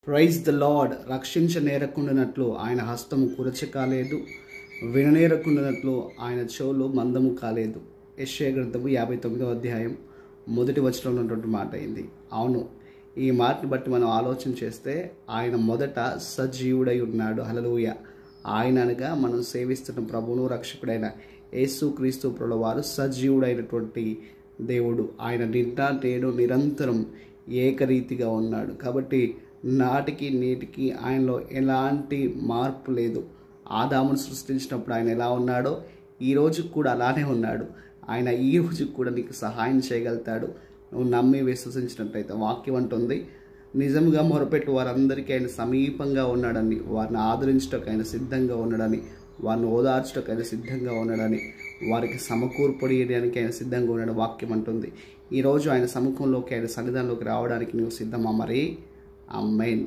Praise the lord. రక్షించనేరకుండానట్లు ఆయన హస్తము కురచ కాలేదు, విననేరకుండానట్లు ఆయన చెవులు మందము కాలేదు. యెషయా గ్రంథము 59వ అధ్యాయం 1వ వచనంలో ఉన్నటువంటి మాట అయింది. అవును, ఈ మాటను బట్టి మనం ఆలోచన చేస్తే ఆయన మొదట సజీవుడై ఉన్నాడు. హల్లెలూయా. ఆయన అనగా మనం సేవిస్తున్న ప్రభువును రక్షకుడైన యేసుక్రీస్తు ప్రభుల వారు సజీవుడైనటువంటి దేవుడు. ఆయన నిన్న నేడు నిరంతరం ఏకరీతిగా ఉన్నాడు. కాబట్టి నాటికి నేటికి ఆయనలో ఎలాంటి మార్పు లేదు. ఆదామును సృష్టించినప్పుడు ఆయన ఎలా ఉన్నాడో ఈరోజు కూడా అలానే ఉన్నాడు. ఆయన ఈ రోజు కూడా నీకు సహాయం చేయగలుగుతాడు, నువ్వు నమ్మి విశ్వసించినట్లయితే. వాక్యం అంటుంది, నిజంగా మొరపెట్టు వారందరికీ ఆయన సమీపంగా ఉన్నాడని, వారిని ఆదరించడానికి ఆయన సిద్ధంగా ఉన్నాడని, వారిని ఓదార్చడానికి ఆయన సిద్ధంగా ఉన్నాడని, వారికి సమకూర్పడియడానికి ఆయన సిద్ధంగా ఉన్నాడు. వాక్యం అంటుంది. ఈరోజు ఆయన సముఖంలోకి, ఆయన సన్నిధానంలోకి రావడానికి నువ్వు సిద్ధమా? మరి ఆమేన్.